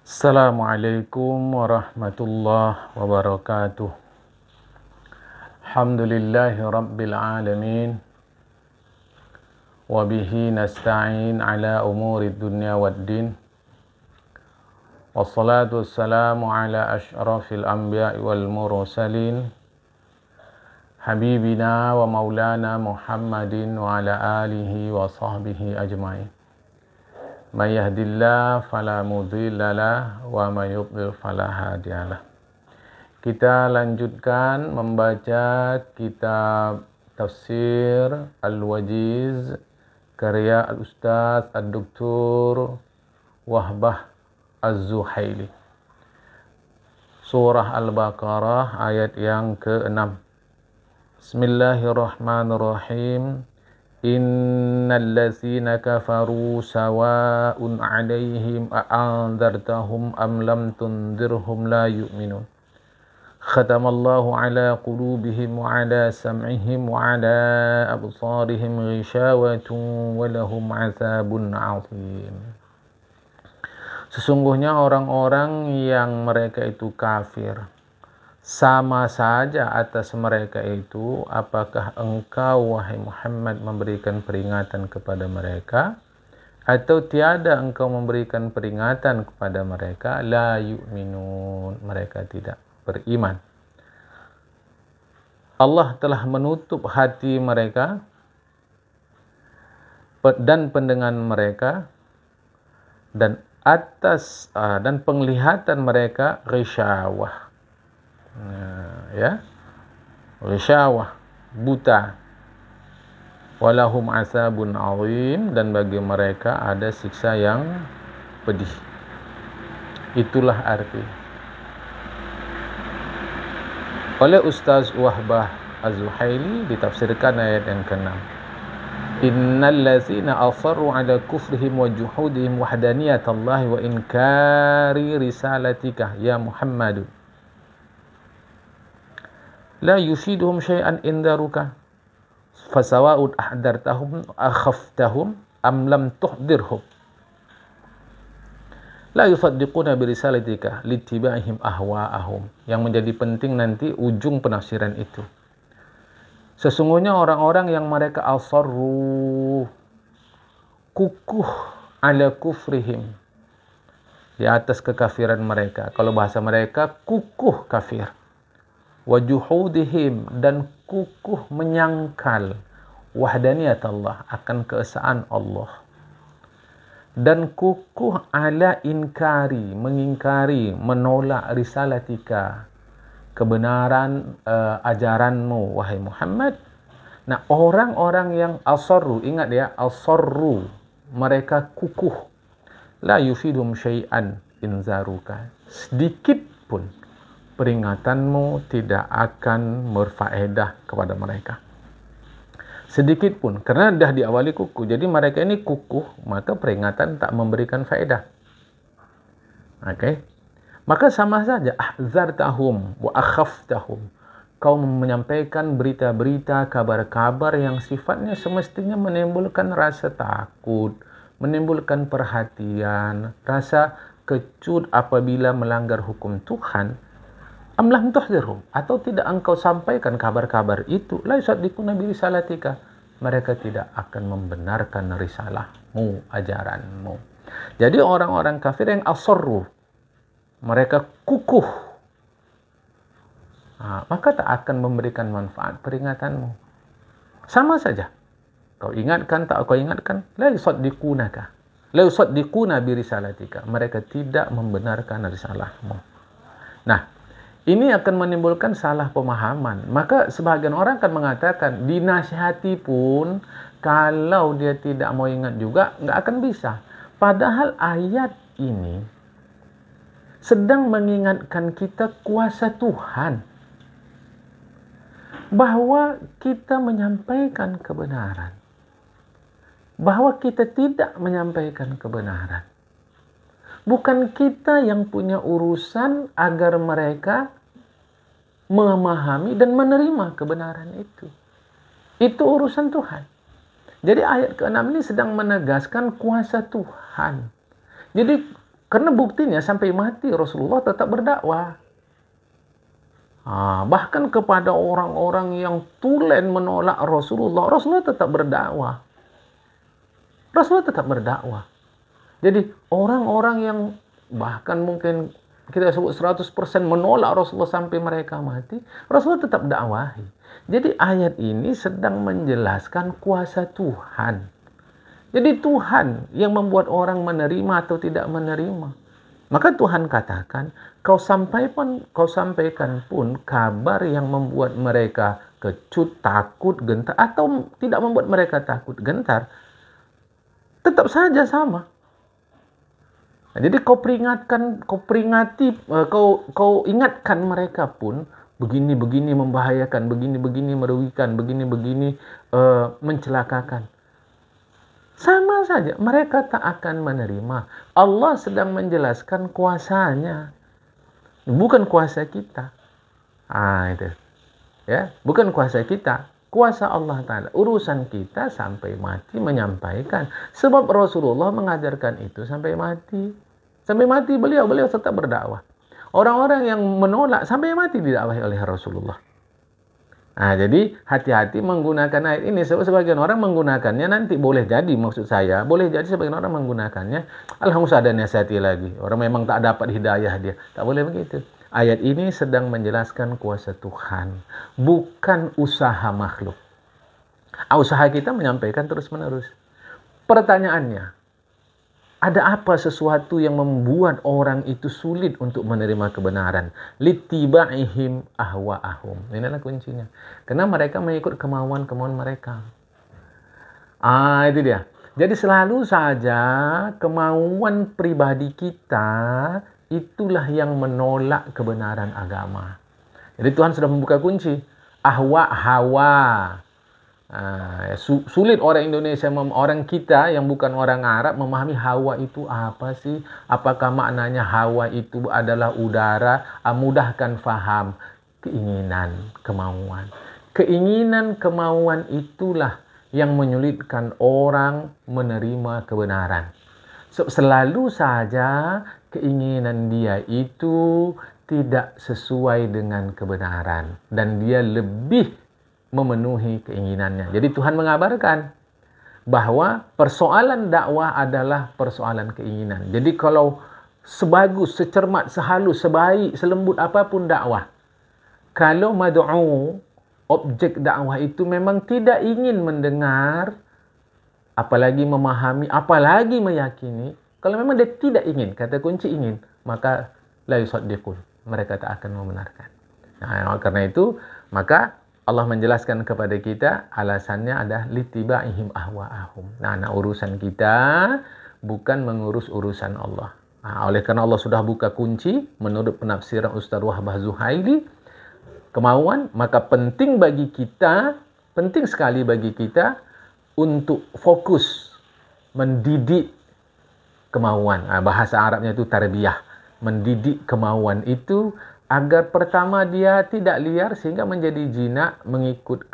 Assalamualaikum warahmatullahi wabarakatuh. Alhamdulillahi rabbil alamin. Wabihi nasta'in ala umuri dunya waddin. Wassalatu wassalamu ala ashrafil anbiya'i wal mursalin. Habibina wa maulana Muhammadin wa ala alihi wa sahbihi ajma'in. Man yahdillah fala mudilla lah wa man yudlil fala hadiyalah. Kita lanjutkan membaca kitab Tafsir Al-Wajiz karya Al-Ustaz Ad-Doktor Wahbah Az-Zuhaili. Surah Al-Baqarah ayat yang ke-6. Bismillahirrahmanirrahim. Innal ladzina kafaru sawa'un 'alaihim a'andzartahum am lam tunzirhum la yu'minun. Khatamallahu 'ala qulubihim wa 'ala sam'ihim wa 'ala absarihim ghishawatun wa lahum 'adzabun 'adzim. Sesungguhnya orang-orang yang mereka itu kafir, sama saja atas mereka itu apakah engkau wahai Muhammad memberikan peringatan kepada mereka atau tiada engkau memberikan peringatan kepada mereka. La yu'minun, mereka tidak beriman. Allah telah menutup hati mereka dan pendengar mereka dan penglihatan mereka ghisyawah. Ghisyawah, buta. Walahum asabun azim, dan bagi mereka ada siksa yang pedih. Itulah arti. Oleh Ustaz Wahbah Az-Zuhaili ditafsirkan ayat yang ke-6. Innal ladzina asarru ala kufrihim wa juhudihim wahdaniyatallahi wa inkari risalatika ya Muhammadun la yufiduhum syai'an indaruka fasawa'un ahdartahum akhaftahum am lam tuhdirhum la yusaddiquna birisalatika littiba'ihim ahwa'ahum. Yang menjadi penting nanti ujung penafsiran itu. Sesungguhnya orang-orang yang mereka asarru, kukuh ala kufrihim, di atas kekafiran mereka. Kalau bahasa mereka kukuh kafir. Wajuhudihim, dan kukuh menyangkal wahdaniyat Allah, akan keesaan Allah, dan kukuh ala inkari, mengingkari, menolak risalatika, kebenaran ajaranmu wahai Muhammad. Nah, orang-orang yang asarru, ingat ya, asarru, mereka kukuh, la yufidum syai'an inzaruka, sedikit pun peringatanmu tidak akan berfaedah kepada mereka. Sedikit pun, karena dah diawali kukuh. Jadi mereka ini kukuh, maka peringatan tak memberikan faedah. Oke. Maka sama saja, ahzartahum wa akhaftahum. Kau menyampaikan berita-berita, kabar-kabar yang sifatnya semestinya menimbulkan rasa takut, menimbulkan perhatian, rasa kecut apabila melanggar hukum Tuhan. Amlam tuhdirhum, atau tidak engkau sampaikan kabar-kabar itu, la yusaddiquna bi risalatika, mereka tidak akan membenarkan risalahmu, ajaranmu. Jadi orang-orang kafir yang asarru, mereka kukuh, maka tak akan memberikan manfaat peringatanmu. Sama saja, kau ingatkan tak kau ingatkan, la yusaddiqunaka, la yusaddiquna bi risalatika, mereka tidak membenarkan risalahmu. Nah, ini akan menimbulkan salah pemahaman. Maka sebagian orang akan mengatakan, dinasihati pun kalau dia tidak mau ingat juga, nggak akan bisa. Padahal ayat ini sedang mengingatkan kita kuasa Tuhan, bahwa kita menyampaikan kebenaran, bahwa kita tidak menyampaikan kebenaran. Bukan kita yang punya urusan agar mereka memahami dan menerima kebenaran itu. Itu urusan Tuhan. Jadi ayat ke-6 ini sedang menegaskan kuasa Tuhan. Jadi Karena buktinya sampai mati Rasulullah tetap berdakwah. Bahkan kepada orang-orang yang tulen menolak Rasulullah, Rasulullah tetap berdakwah. Rasulullah tetap berdakwah. Jadi orang-orang yang bahkan mungkin kita sebut 100% menolak Rasulullah sampai mereka mati, Rasulullah tetap dakwahi. Jadi ayat ini sedang menjelaskan kuasa Tuhan. Jadi Tuhan yang membuat orang menerima atau tidak menerima. Maka Tuhan katakan, kau sampaikan pun kabar yang membuat mereka kecut, takut, gentar, atau tidak membuat mereka takut, gentar, tetap saja sama. Jadi kau ingatkan mereka pun begini membahayakan, begini merugikan, begini mencelakakan. Sama saja, mereka tak akan menerima. Allah sedang menjelaskan kuasanya, bukan kuasa kita. Itu. Ya, bukan kuasa kita, kuasa Allah Ta'ala. Urusan kita sampai mati menyampaikan. Sebab Rasulullah mengajarkan itu sampai mati. Sampai mati beliau tetap berdakwah. Orang-orang yang menolak sampai mati didakwahi oleh Rasulullah. Jadi hati-hati menggunakan ayat ini. Sebab sebagian orang menggunakannya nanti boleh jadi, maksud saya, boleh jadi sebagian orang menggunakannya, alhamdulillah ada nasihati lagi. Orang memang tak dapat hidayah dia. Tak boleh begitu. Ayat ini sedang menjelaskan kuasa Tuhan, bukan usaha makhluk. Usaha kita menyampaikan terus-menerus. Pertanyaannya, ada apa sesuatu yang membuat orang itu sulit untuk menerima kebenaran? Litiba'ihim ahwa'ahum. Inilah kuncinya. Karena mereka mengikut kemauan-kemauan mereka. Itu dia. Jadi selalu saja kemauan pribadi kita itulah yang menolak kebenaran agama. Jadi Tuhan sudah membuka kunci. Hawa. Sulit orang Indonesia, orang kita yang bukan orang Arab memahami hawa itu apa sih? Apakah maknanya hawa itu adalah udara? Mudahkan faham. Keinginan, kemauan. Keinginan, kemauan itulah yang menyulitkan orang menerima kebenaran. Selalu saja keinginan dia itu tidak sesuai dengan kebenaran. Dan dia lebih memenuhi keinginannya. Jadi Tuhan mengabarkan bahwa persoalan dakwah adalah persoalan keinginan. Jadi kalau sebagus, secermat, sehalus, sebaik, selembut apapun dakwah, kalau mad'u, objek dakwah itu memang tidak ingin mendengar, apalagi memahami, apalagi meyakini, kalau memang dia tidak ingin, kata kunci ingin, maka la yusaddiqun, mereka tak akan membenarkan. Karena itu, maka Allah menjelaskan kepada kita alasannya adalah litiba'ihim ahwa'ahum. Urusan kita bukan mengurus urusan Allah. Oleh karena Allah sudah buka kunci menurut penafsiran Ustaz Wahbah Zuhaili, kemauan, maka penting sekali bagi kita untuk fokus mendidik kemauan. Bahasa Arabnya itu tarbiyah. Mendidik kemauan itu agar pertama dia tidak liar sehingga menjadi jinak mengikut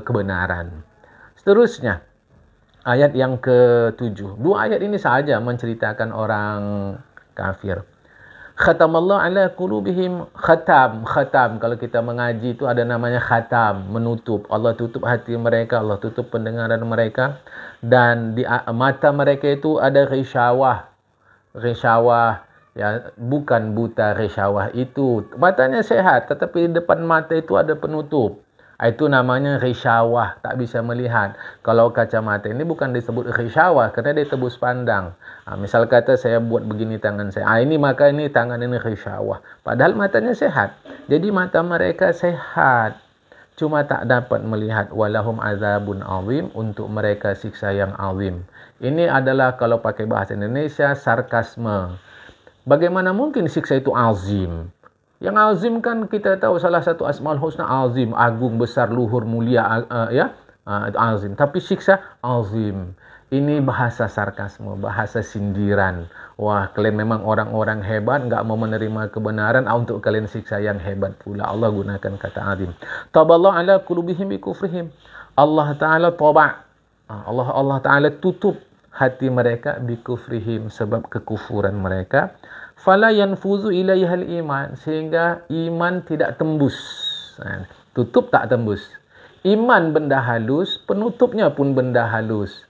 kebenaran. Seterusnya, ayat yang ke-7. Dua ayat ini saja menceritakan orang kafir. Khatamallahu ala qulubihim. Khatam. Kalau kita mengaji itu ada namanya khatam, menutup. Allah tutup hati mereka, Allah tutup pendengaran mereka. Dan di mata mereka itu ada risyawah. Ya, bukan buta risyawah itu. Matanya sehat, tetapi di depan mata itu ada penutup. Itu namanya risyawah, tak bisa melihat. Kalau kacamata ini bukan disebut risyawah, karena dia tebus pandang. Misal kata saya buat begini tangan saya. Maka ini tangan ini risyawah. Padahal matanya sehat. Jadi mata mereka sehat. Cuma tak dapat melihat. Walahum azabun azim, untuk mereka siksa yang azim. Ini adalah kalau pakai bahasa Indonesia sarkasme. Bagaimana mungkin siksa itu azim? Yang azim kan kita tahu salah satu asmaul husna azim, agung, besar, luhur, mulia, itu azim. Tapi siksa azim. Ini bahasa sarkasme, bahasa sindiran. Wah, kalian memang orang-orang hebat, enggak mau menerima kebenaran, untuk kalian siksa yang hebat pula. Allah gunakan kata azim. Taballahu ala qulubihim bi kufrihim. Allah Ta'ala taba'. Allah Ta'ala tutup hati mereka bikufrihim, sebab kekufuran mereka. Fala yanfuzu ilaihal iman, sehingga iman tidak tembus. Tutup tak tembus. Iman benda halus, penutupnya pun benda halus.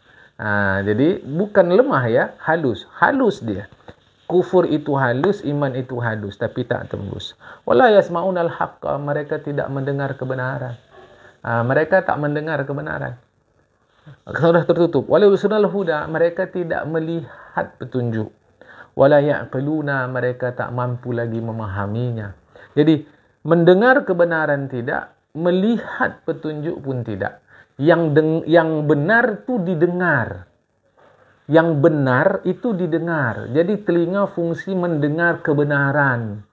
Jadi bukan lemah ya, halus. Halus dia. Kufur itu halus, iman itu halus, tapi tak tembus. Wala yasma'unal haqqa, mereka tidak mendengar kebenaran. Mereka tak mendengar kebenaran. Sudah tertutup. Wala yusnal huda, mereka tidak melihat petunjuk. Wala ya'qiluna, mereka tak mampu lagi memahaminya. Jadi mendengar kebenaran tidak, melihat petunjuk pun tidak. Yang benar itu didengar. Yang benar itu didengar. Jadi telinga fungsi mendengar kebenaran.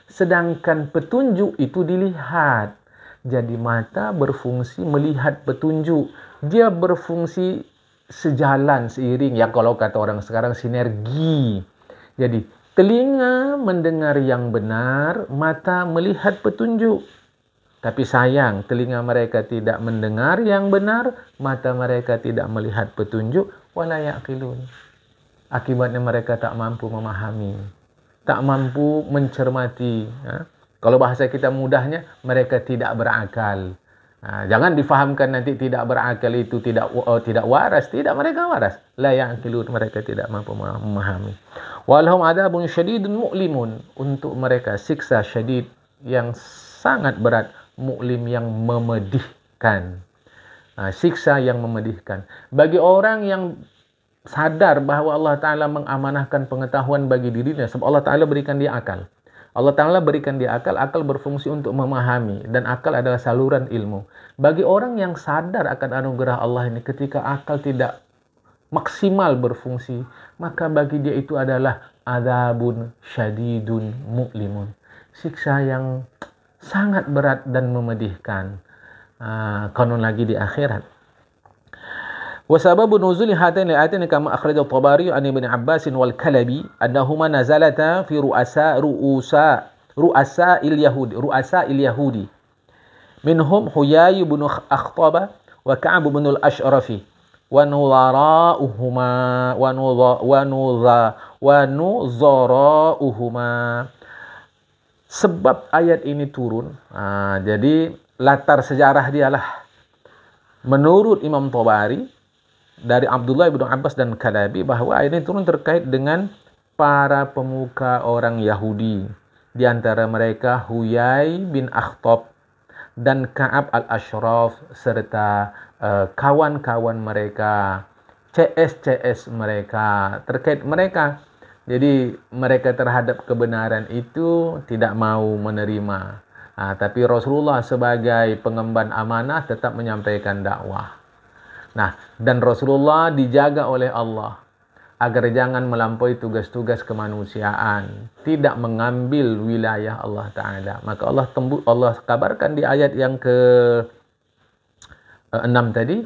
Sedangkan petunjuk itu dilihat. Jadi mata berfungsi melihat petunjuk. Dia berfungsi sejalan, seiring. Ya kalau kata orang sekarang sinergi. Jadi telinga mendengar yang benar, mata melihat petunjuk. Tapi sayang, telinga mereka tidak mendengar yang benar, mata mereka tidak melihat petunjuk, wala yaqilun. Akibatnya mereka tak mampu memahami, tak mampu mencermati. Kalau bahasa kita mudahnya, mereka tidak berakal. Jangan difahamkan nanti tidak berakal itu tidak waras. Tidak, mereka waras. La yaqilun, mereka tidak mampu memahami. Walahum adabun syadidun mu'limun, untuk mereka siksa syadid yang sangat berat, mu'lim yang memedihkan. Siksa yang memedihkan. Bagi orang yang sadar bahawa Allah Ta'ala mengamanahkan pengetahuan bagi dirinya, sebab Allah Ta'ala berikan dia akal. Allah Ta'ala berikan dia akal, akal berfungsi untuk memahami, dan akal adalah saluran ilmu. Bagi orang yang sadar akan anugerah Allah ini, ketika akal tidak maksimal berfungsi, maka bagi dia itu adalah adzabun syadidun mu'limun. Siksa yang sangat berat dan memedihkan. Konon lagi di akhirat. وسبب نزول هاتين الآيتين كما أخرج الطبري عن ابن عباس والكلبي أنهما نزلتا في رؤساء اليهود منهم حيي بن أخطب وكعب بن الأشرف ونظراؤهما. Sebab ayat ini turun, jadi latar sejarah dialah menurut Imam Tabari dari Abdullah bin Abbas dan Kalabi, bahwa ayat ini turun terkait dengan para pemuka orang Yahudi. Di antara mereka Huyai bin Akhtab dan Ka'ab al-Ashraf serta kawan-kawan mereka, CS mereka, terkait mereka. Jadi mereka terhadap kebenaran itu tidak mau menerima. Tapi Rasulullah sebagai pengemban amanah tetap menyampaikan dakwah. Dan Rasulullah dijaga oleh Allah agar jangan melampaui tugas-tugas kemanusiaan, tidak mengambil wilayah Allah Ta'ala. Maka Allah kabarkan di ayat yang ke-6 tadi,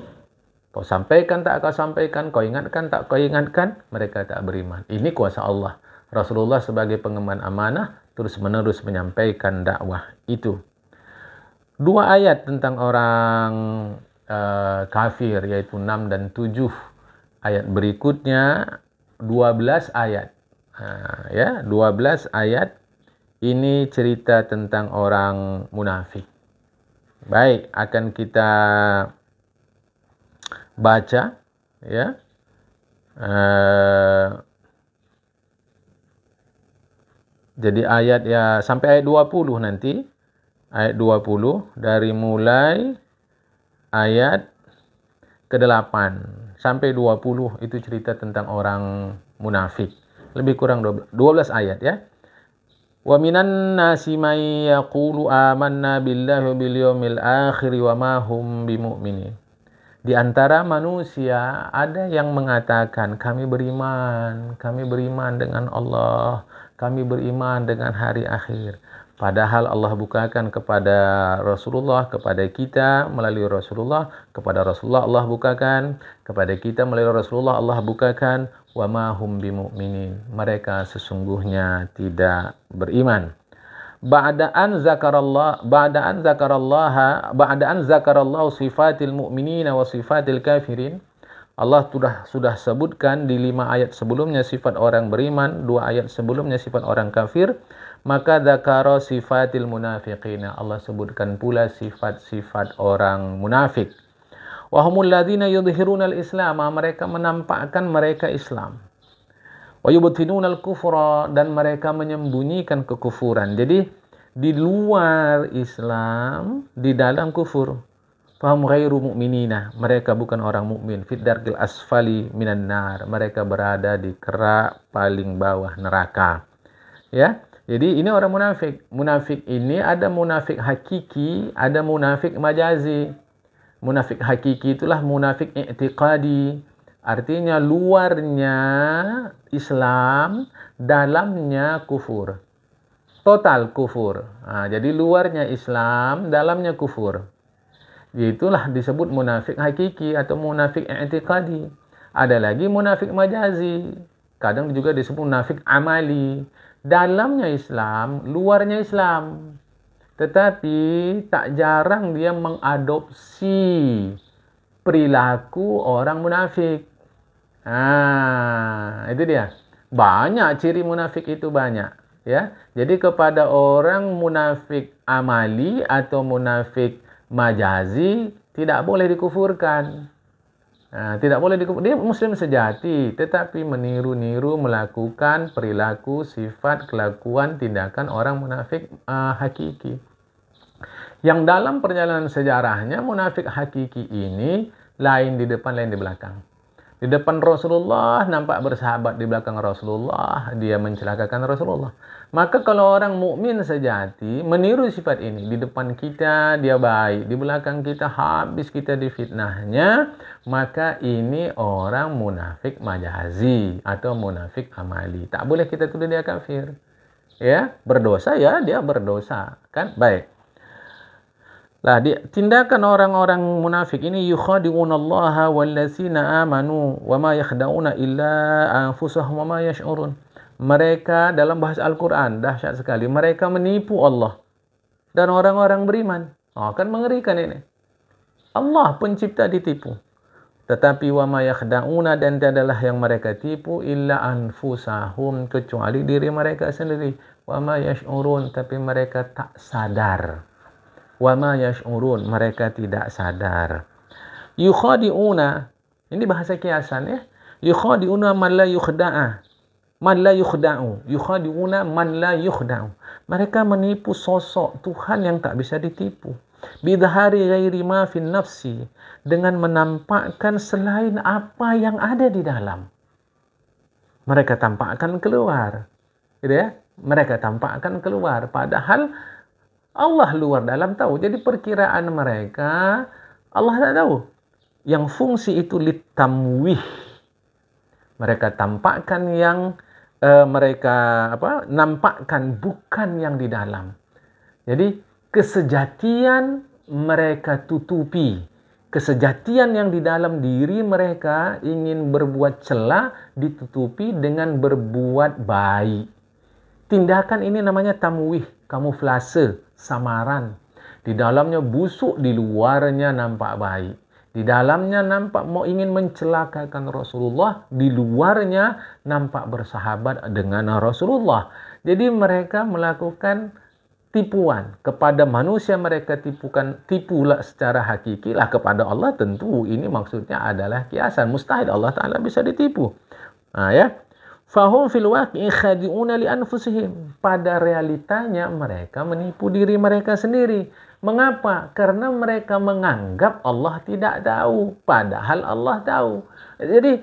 kau sampaikan tak kau sampaikan, kau ingatkan tak kau ingatkan, mereka tak beriman. Ini kuasa Allah. Rasulullah sebagai pengemban amanah terus-menerus menyampaikan dakwah itu. 2 ayat tentang orang kafir, yaitu 6 dan 7. Ayat berikutnya 12 ayat. 12 ayat ini cerita tentang orang munafik. Baik, akan kita baca ya. Jadi ayat sampai ayat 20 nanti. Ayat 20 dari mulai ayat ke-8 sampai 20 itu cerita tentang orang munafik. Lebih kurang 12 ayat ya. Wa minan nasi may yaqulu amanna billahi bil yawmil akhir wa ma hum bimu'minin. Di antara manusia ada yang mengatakan kami beriman dengan Allah, kami beriman dengan hari akhir. Padahal Allah bukakan kepada Rasulullah, kepada kita melalui Rasulullah, kepada Rasulullah Allah bukakan, kepada kita melalui Rasulullah Allah bukakan, wa ma hum bimu'minin. Mereka sesungguhnya tidak beriman. Ba'da an zakarallahu sifatil mu'minina wa sifatil kafirin. Allah sudah sebutkan di 5 ayat sebelumnya sifat orang beriman, 2 ayat sebelumnya sifat orang kafir. Maka dzakara sifatil munafiqina. Allah sebutkan pula sifat-sifat orang munafik. Wa humul ladzina yudhhiruna al-islam. Mereka menampakkan mereka Islam. Wa yubtinuna al-kufra, dan mereka menyembunyikan kekufuran. Jadi di luar Islam, di dalam kufur. Fahum ghairu mu'minina, mereka bukan orang mukmin. Fid darkil asfali minan nar, mereka berada di kerak paling bawah neraka. Ya. Jadi ini orang munafik. Munafik ini ada munafik hakiki, ada munafik majazi. Munafik hakiki itulah munafik i'tiqadi. Artinya luarnya Islam, dalamnya kufur. Total kufur. Jadi luarnya Islam, dalamnya kufur. Itulah disebut munafik hakiki atau munafik i'tiqadi. Ada lagi munafik majazi. Kadang juga disebut munafik amali. Dalamnya Islam, luarnya Islam. Tetapi tak jarang dia mengadopsi perilaku orang munafik. Itu dia. Banyak ciri munafik itu banyak. Ya, jadi kepada orang munafik amali atau munafik majazi tidak boleh dikufurkan. Tidak boleh dikufurkan. Dia muslim sejati, tetapi meniru-niru, melakukan perilaku, sifat, kelakuan, tindakan orang munafik hakiki. Yang dalam perjalanan sejarahnya munafik hakiki ini lain di depan, lain di belakang. Di depan Rasulullah nampak bersahabat, di belakang Rasulullah dia mencelakakan Rasulullah. Maka kalau orang mukmin sejati meniru sifat ini, di depan kita dia baik, di belakang kita habis kita difitnahnya, maka ini orang munafik majazi atau munafik amali. Tak boleh kita tuduh dia kafir. Ya, berdosa ya, dia berdosa, kan? Baik. Lah, tindakan orang-orang munafik ini yukhadi'unallaha wallazina amanu wa ma yakhda'una illa anfusahum wa ma yash'urun. Mereka dalam bahasa Al-Quran dahsyat sekali. Mereka menipu Allah dan orang-orang beriman. Kan mengerikan ini. Allah pencipta ditipu. Tetapi wa ma yakhda'una, dan tiadalah yang mereka tipu illa anfusahum, kecuali diri mereka sendiri. Wa ma yash'urun, tapi mereka tak sadar. Wa ma yash'urun, mereka tidak sadar. Yukhadi'una, ini bahasa kiasan ya. Yukhadi'una man la yukhda'ah. Man la yukhda'u. Yukhadi'una man la yukhda'u. Mereka menipu sosok Tuhan yang tak bisa ditipu. Bidhari ghairi ma fin nafsi, dengan menampakkan selain apa yang ada di dalam. Mereka tampakkan keluar. Gitu ya? Mereka tampakkan keluar, padahal Allah luar dalam tahu. Jadi perkiraan mereka Allah tak tahu. Yang fungsi itu litamwih. Mereka tampakkan yang mereka nampakkan, bukan yang di dalam. Jadi kesejatian mereka tutupi. Kesejatian yang di dalam diri mereka ingin berbuat celah ditutupi dengan berbuat baik. Tindakan ini namanya tamwih, kamuflase, samaran. Di dalamnya busuk, di luarnya nampak baik. Di dalamnya nampak mau ingin mencelakakan Rasulullah, di luarnya nampak bersahabat dengan Rasulullah. Jadi mereka melakukan tipuan kepada manusia, mereka tipulah secara hakiki lah. Kepada Allah tentu ini maksudnya adalah kiasan, mustahil Allah Ta'ala bisa ditipu. Ya. Fahum fil waqi'i khadi'una li anfusihim. Pada realitanya mereka menipu diri mereka sendiri. Mengapa? Karena mereka menganggap Allah tidak tahu, padahal Allah tahu. Jadi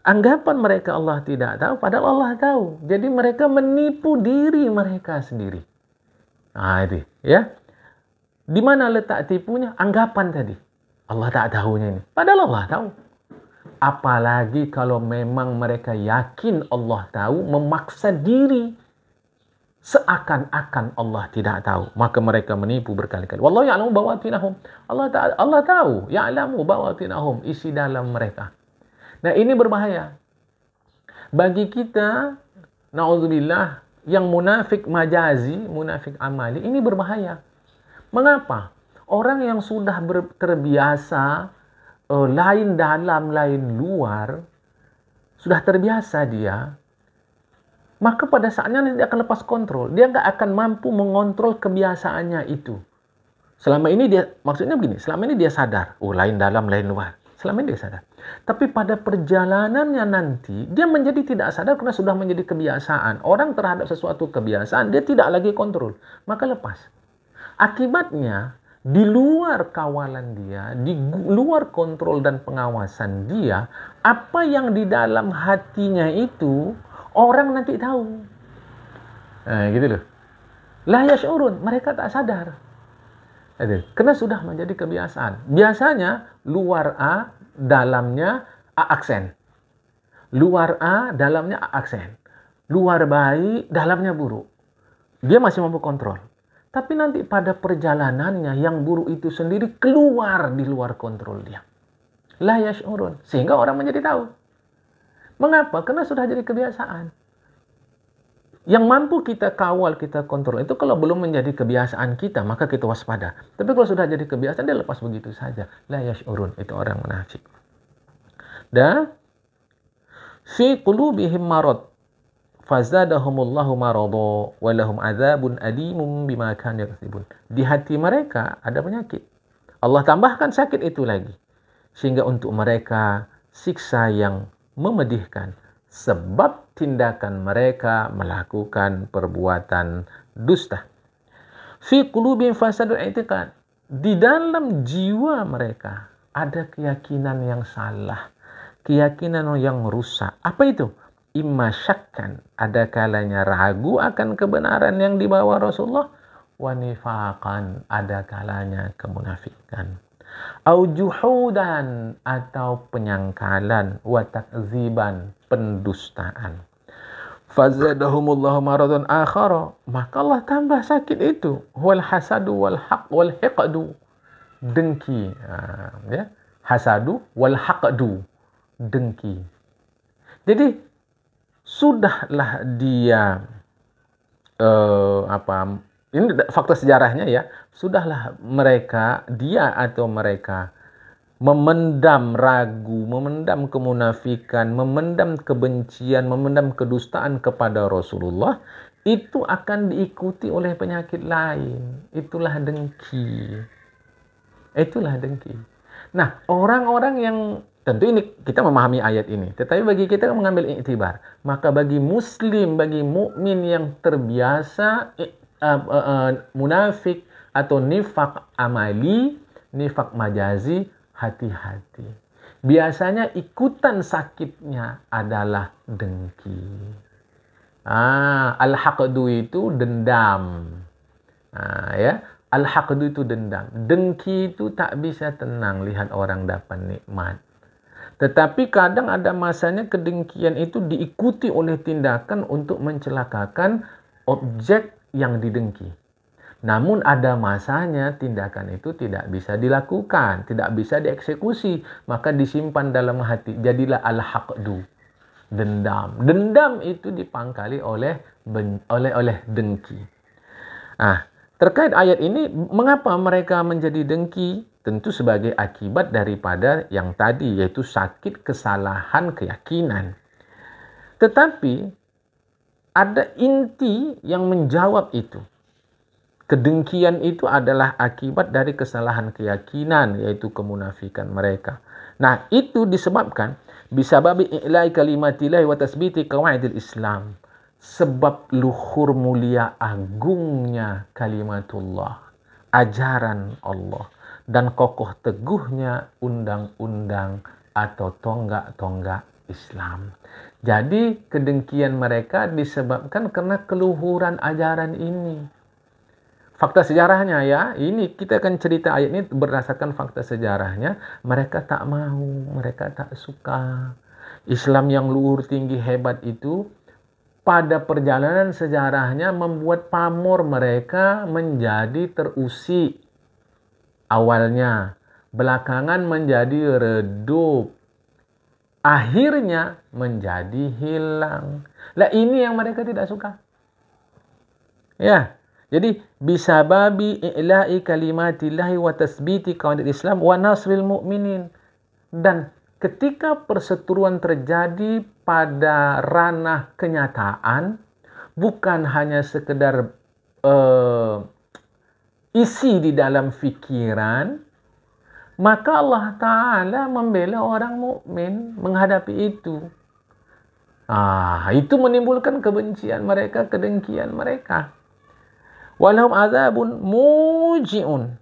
anggapan mereka Allah tidak tahu, padahal Allah tahu. Jadi mereka menipu diri mereka sendiri. Itu ya. Di mana letak tipunya? Anggapan tadi. Allah tak tahunya ini, padahal Allah tahu. Apalagi kalau memang mereka yakin Allah tahu, memaksa diri seakan-akan Allah tidak tahu, maka mereka menipu berkali-kali. Wallahu ya'lamu bawatinahum. Allah tahu, ya'lamu bawatinahum, isi dalam mereka. Nah, ini berbahaya bagi kita. Na'udzubillah, yang munafik majazi, munafik amali, ini berbahaya. Mengapa? Orang yang sudah terbiasa lain dalam, lain luar, sudah terbiasa dia, maka pada saatnya dia akan lepas kontrol. Dia nggak akan mampu mengontrol kebiasaannya itu. Selama ini dia, maksudnya begini, selama ini dia sadar, lain dalam, lain luar. Selama ini dia sadar. Tapi pada perjalanannya nanti, dia menjadi tidak sadar karena sudah menjadi kebiasaan. Orang terhadap sesuatu kebiasaan, dia tidak lagi kontrol. Maka lepas. Akibatnya, di luar kawalan dia, di luar kontrol dan pengawasan dia, apa yang di dalam hatinya itu, orang nanti tahu. Gitu loh. La yash'urun, mereka tak sadar. Karena sudah menjadi kebiasaan. Biasanya luar A, dalamnya A aksen. Luar A, dalamnya A aksen. Luar baik, dalamnya buruk. Dia masih mampu kontrol. Tapi nanti pada perjalanannya yang buruk itu sendiri keluar di luar kontrol dia. La yash'urun. Sehingga orang menjadi tahu. Mengapa? Karena sudah jadi kebiasaan. Yang mampu kita kawal, kita kontrol itu kalau belum menjadi kebiasaan kita, maka kita waspada. Tapi kalau sudah jadi kebiasaan, dia lepas begitu saja. La yash'urun, itu orang munafik. Dan fi qulubihim marad fazadahumullahu marada wa lahum adzabun alimun bima kanu yaksibun. Di hati mereka ada penyakit. Allah tambahkan sakit itu lagi. Sehingga untuk mereka siksa yang memedihkan. Sebab tindakan mereka melakukan perbuatan dusta. Fi qulubihim fasadul i'tiqad. Di dalam jiwa mereka ada keyakinan yang salah, keyakinan yang rusak. Apa itu? Imma syakkan, ada kalanya ragu akan kebenaran yang dibawa Rasulullah, wa nifaqan, ada kalanya kemunafikan. Au juhudan, atau penyangkalan, wa takziban, pendustaan. Fazadahumullahu maradan akhara, maka Allah tambah sakit itu, wal hasadu wal haq wal hiqdu, dengki, ya, hasadu wal haqdu, dengki. Jadi sudahlah dia ini fakta sejarahnya ya, sudahlah mereka, dia atau mereka memendam ragu, memendam kemunafikan, memendam kebencian, memendam kedustaan kepada Rasulullah, itu akan diikuti oleh penyakit lain. Itulah dengki. Itulah dengki. Nah, orang-orang yang, tentu ini kita memahami ayat ini, tetapi bagi kita mengambil iktibar, maka bagi muslim, bagi mukmin yang terbiasa munafik atau nifak amali, nifak majazi, hati-hati. Biasanya ikutan sakitnya adalah dengki. Al-haqdu itu dendam. Ya, al-haqdu itu dendam. Dengki itu tak bisa tenang lihat orang dapat nikmat. Tetapi kadang ada masanya kedengkian itu diikuti oleh tindakan untuk mencelakakan objek yang didengki. Namun ada masanya tindakan itu tidak bisa dilakukan, tidak bisa dieksekusi, maka disimpan dalam hati. Jadilah al-haqdu, dendam. Dendam itu dipangkali oleh dengki. Terkait ayat ini, mengapa mereka menjadi dengki? Tentu sebagai akibat daripada yang tadi, yaitu sakit kesalahan keyakinan. Tetapi ada inti yang menjawab itu. Kedengkian itu adalah akibat dari kesalahan keyakinan, yaitu kemunafikan mereka. Nah, itu disebabkan bisababi i'la'i kalimatillahi wa tasbiti qawaidil Islam. Sebab luhur mulia agungnya kalimatullah, ajaran Allah, dan kokoh teguhnya undang-undang atau tonggak-tonggak Islam. Jadi kedengkian mereka disebabkan karena keluhuran ajaran ini. Fakta sejarahnya ya, ini kita akan cerita ayat ini berdasarkan fakta sejarahnya. Mereka tak mau, mereka tak suka. Islam yang luhur tinggi hebat itu pada perjalanan sejarahnya membuat pamor mereka menjadi terusik. Awalnya, belakangan menjadi redup. Akhirnya menjadi hilang. Lah ini yang mereka tidak suka. Ya, jadi bisababi i'la'i kalimatillahi wa tasbiti qawaidil Islam wa nasril mu'minin. Dan ketika perseteruan terjadi pada ranah kenyataan, bukan hanya sekedar isi di dalam fikiran, maka Allah Ta'ala membela orang mukmin menghadapi itu. Itu menimbulkan kebencian mereka, kedengkian mereka. Walahum azabun muji'un.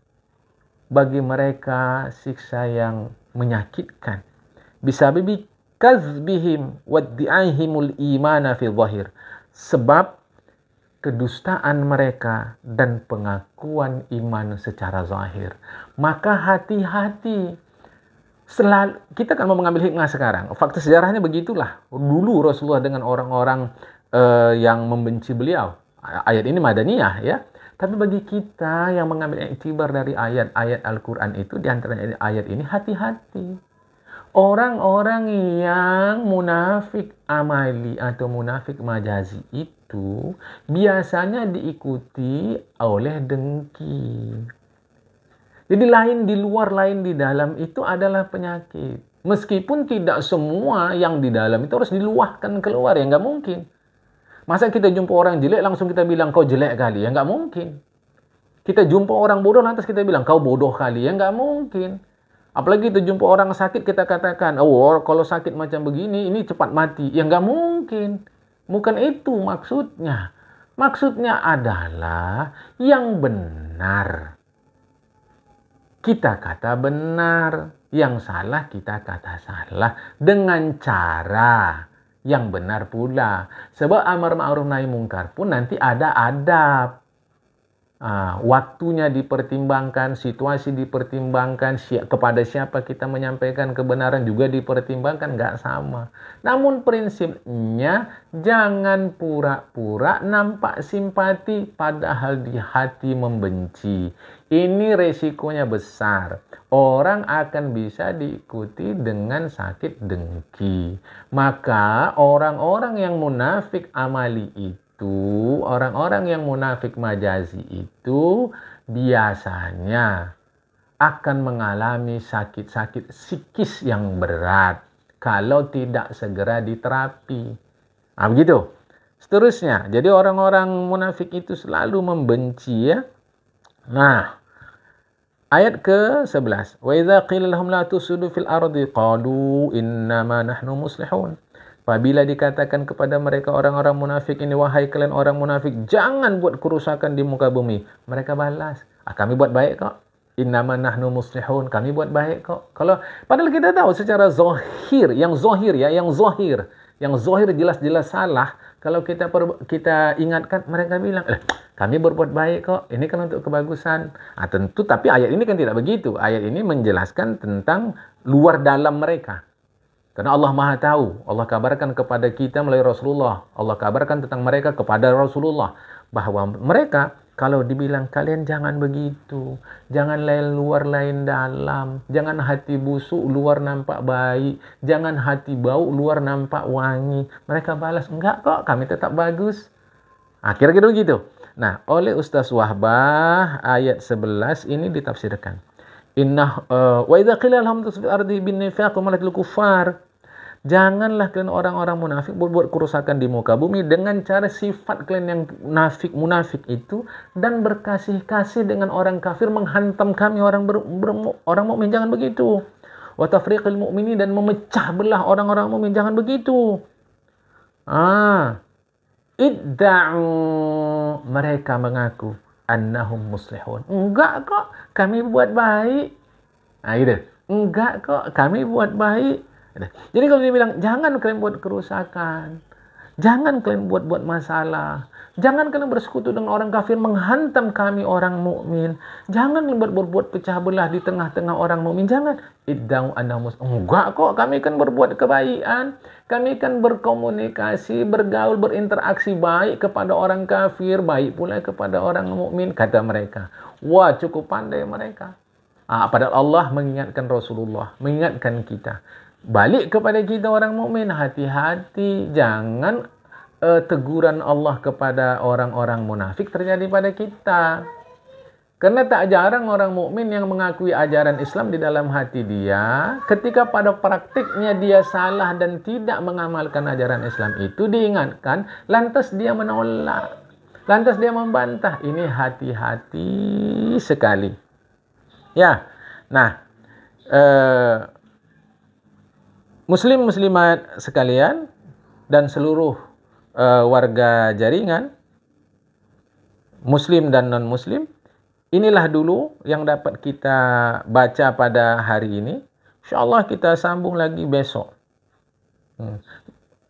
Bagi mereka siksa yang menyakitkan. Bisababi kazbihim waddi'ahimul imana fi zahir. Sebab kedustaan mereka dan pengakuan iman secara zahir. Maka hati-hati. Selalu, kita kan mau mengambil hikmah sekarang. Fakta sejarahnya begitulah. Dulu Rasulullah dengan orang-orang yang membenci beliau. Ayat ini madaniyah ya. Tapi bagi kita yang mengambil iktibar dari ayat-ayat Al-Quran itu, di antara ayat ini, hati-hati. Orang-orang yang munafik amali atau munafik majazi itu biasanya diikuti oleh dengki. Jadi lain di luar, lain di dalam itu adalah penyakit. Meskipun tidak semua yang di dalam itu harus diluahkan keluar, ya nggak mungkin. Masa kita jumpa orang jelek langsung kita bilang kau jelek kali, ya nggak mungkin. Kita jumpa orang bodoh lantas kita bilang kau bodoh kali, ya nggak mungkin. Apalagi kita jumpa orang sakit kita katakan, oh kalau sakit macam begini ini cepat mati, ya nggak mungkin. Bukan itu maksudnya. Maksudnya adalah yang benar kita kata benar, yang salah kita kata salah dengan cara yang benar pula. Sebab amar ma'ruf nahi mungkar pun nanti ada adab. Waktunya dipertimbangkan, situasi dipertimbangkan, kepada siapa kita menyampaikan kebenaran juga dipertimbangkan, nggak sama. Namun prinsipnya jangan pura-pura nampak simpati padahal di hati membenci. Ini resikonya besar. Orang akan bisa diikuti dengan sakit dengki. Maka orang-orang yang munafik amali itu, orang-orang yang munafik majazi itu biasanya akan mengalami sakit-sakit psikis yang berat kalau tidak segera diterapi. Begitu. Seterusnya, jadi orang-orang munafik itu selalu membenci ya. Nah, ayat ke-11. Wa idza qila lahum la tusidu fil ardi qalu innama nahnu muslihun. Apabila dikatakan kepada mereka orang-orang munafik ini, wahai kalian orang munafik, jangan buat kerusakan di muka bumi. Mereka balas, kami buat baik kok. Innama nahnu muslihun, kami buat baik kok. Kalau padahal kita tahu secara zahir, yang zahir jelas-jelas salah. Kalau kita ingatkan, mereka bilang, kami berbuat baik kok. Ini kan untuk kebagusan. Tentu, tapi ayat ini kan tidak begitu. Ayat ini menjelaskan tentang luar dalam mereka. Karena Allah Maha tahu. Allah kabarkan kepada kita melalui Rasulullah. Allah kabarkan tentang mereka kepada Rasulullah. Bahwa mereka, kalau dibilang kalian jangan begitu. Jangan lain luar lain dalam. Jangan hati busuk luar nampak baik. Jangan hati bau luar nampak wangi. Mereka balas, enggak kok, kami tetap bagus. Kira-kira begitu. Nah, oleh Ustaz Wahbah ayat 11 ini ditafsirkan. Wa idza qila lahum tusfil ardi bin nifaq wa malaikul kuffar. Janganlah kalian orang-orang munafik berbuat kerusakan di muka bumi dengan cara sifat kalian yang munafik itu dan berkasih-kasih dengan orang kafir, menghantam kami orang mukmin, jangan begitu. Wa tafriqil mu'minin, dan memecah belah orang-orang mukmin, jangan begitu. Idda'u, mereka mengaku annahum muslihun. Enggak kok, kami buat baik. Gitu. Enggak kok, kami buat baik. Jadi kalau dia bilang, jangan kalian buat kerusakan. Jangan kalian buat masalah. Jangan kalian bersekutu dengan orang kafir, menghantam kami orang mukmin. Jangan kalian berbuat pecah belah di tengah-tengah orang mukmin. Jangan. Idda'u annahum muslihun. Enggak kok, kami kan berbuat kebaikan. Kami kan berkomunikasi, bergaul, berinteraksi baik kepada orang kafir, baik pula kepada orang mukmin, kata mereka. Wah, cukup pandai mereka. Padahal Allah mengingatkan Rasulullah, mengingatkan kita. Balik kepada kita orang mukmin, hati-hati, jangan teguran Allah kepada orang-orang munafik terjadi pada kita. Karena tak jarang orang mukmin yang mengakui ajaran Islam di dalam hati dia, ketika pada praktiknya dia salah dan tidak mengamalkan ajaran Islam itu, diingatkan, lantas dia menolak, lantas dia membantah. Ini hati-hati sekali. Ya, nah, muslim-muslimat sekalian dan seluruh warga jaringan, muslim dan non-muslim, inilah dulu yang dapat kita baca pada hari ini. InsyaAllah kita sambung lagi besok.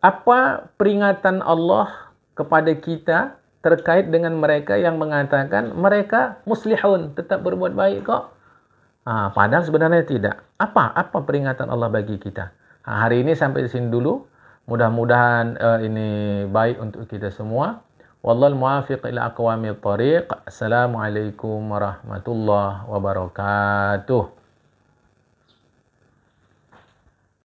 Apa peringatan Allah kepada kita terkait dengan mereka yang mengatakan mereka muslihun, tetap berbuat baik kok? Padahal sebenarnya tidak. Apa peringatan Allah bagi kita? Hari ini sampai di sini dulu. Mudah-mudahan ini baik untuk kita semua. Wallahul muwaffiq ila aqwamit thariq. Assalamualaikum warahmatullahi wabarakatuh.